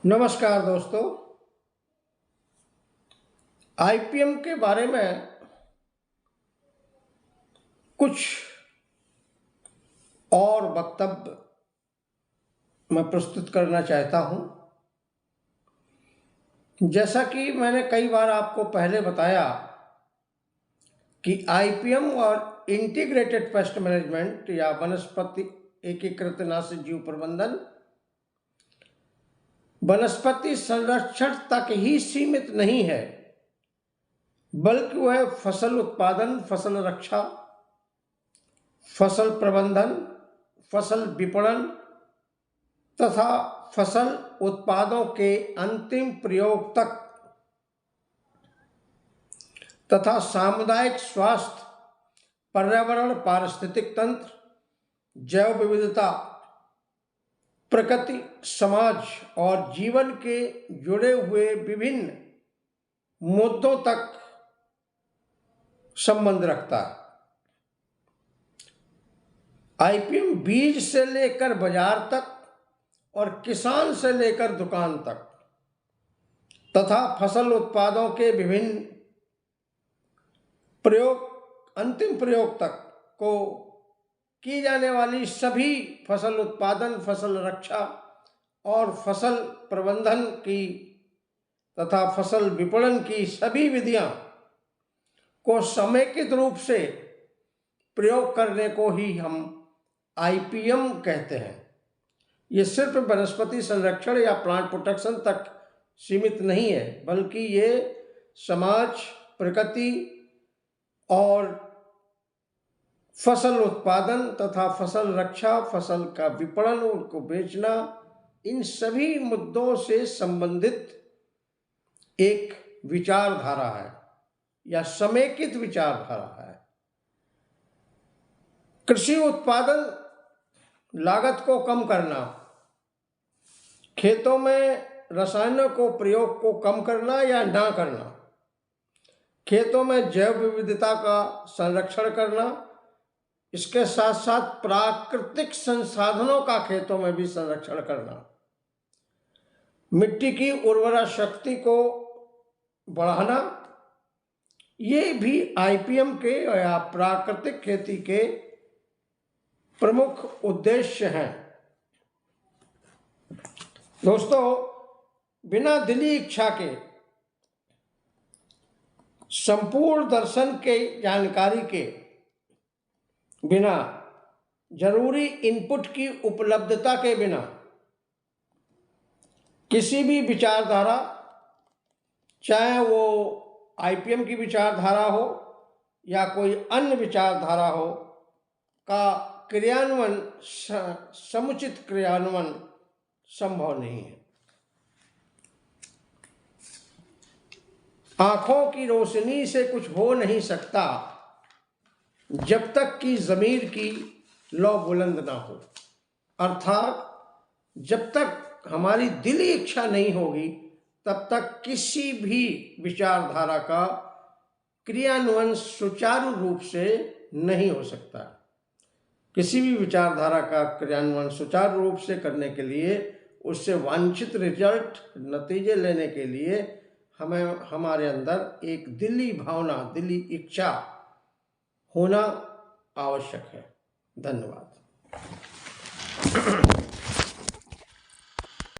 नमस्कार दोस्तों। आईपीएम के बारे में कुछ और वक्तव्य मैं प्रस्तुत करना चाहता हूं। जैसा कि मैंने कई बार आपको पहले बताया कि आईपीएम और इंटीग्रेटेड पेस्ट मैनेजमेंट या वनस्पति एकीकृत नाशी जीव प्रबंधन वनस्पति संरक्षण तक ही सीमित नहीं है, बल्कि वह फसल उत्पादन, फसल रक्षा, फसल प्रबंधन, फसल विपणन तथा फसल उत्पादों के अंतिम प्रयोग तक तथा सामुदायिक स्वास्थ्य, पर्यावरण, पारिस्थितिक तंत्र, जैव विविधता, प्रकृति, समाज और जीवन के जुड़े हुए विभिन्न मुद्दों तक संबंध रखता है। आईपीएम बीज से लेकर बाजार तक और किसान से लेकर दुकान तक तथा फसल उत्पादों के विभिन्न प्रयोग, अंतिम प्रयोग तक को की जाने वाली सभी फसल उत्पादन, फसल रक्षा और फसल प्रबंधन की तथा फसल विपणन की सभी विधियां को समेकित रूप से प्रयोग करने को ही हम आईपीएम कहते हैं। ये सिर्फ वनस्पति संरक्षण या प्लांट प्रोटेक्शन तक सीमित नहीं है, बल्कि ये समाज, प्रकृति और फसल उत्पादन तथा फसल रक्षा, फसल का विपणन, उनको बेचना, इन सभी मुद्दों से संबंधित एक विचारधारा है या समेकित विचारधारा है। कृषि उत्पादन लागत को कम करना, खेतों में रसायनों को प्रयोग को कम करना या ना करना, खेतों में जैव विविधता का संरक्षण करना, इसके साथ साथ प्राकृतिक संसाधनों का खेतों में भी संरक्षण करना, मिट्टी की उर्वरा शक्ति को बढ़ाना, ये भी आईपीएम के या प्राकृतिक खेती के प्रमुख उद्देश्य हैं। दोस्तों, बिना दिली इच्छा के, संपूर्ण दर्शन के जानकारी के बिना, जरूरी इनपुट की उपलब्धता के बिना किसी भी विचारधारा, चाहे वो आईपीएम की विचारधारा हो या कोई अन्य विचारधारा हो, का क्रियान्वयन, समुचित क्रियान्वयन संभव नहीं है। आंखों की रोशनी से कुछ हो नहीं सकता जब तक कि ज़मीर की लौ बुलंद ना हो, अर्थात जब तक हमारी दिली इच्छा नहीं होगी तब तक किसी भी विचारधारा का क्रियान्वयन सुचारू रूप से नहीं हो सकता। किसी भी विचारधारा का क्रियान्वयन सुचारू रूप से करने के लिए, उससे वांछित रिजल्ट, नतीजे लेने के लिए हमें हमारे अंदर एक दिली भावना, दिली इच्छा होना आवश्यक है। धन्यवाद।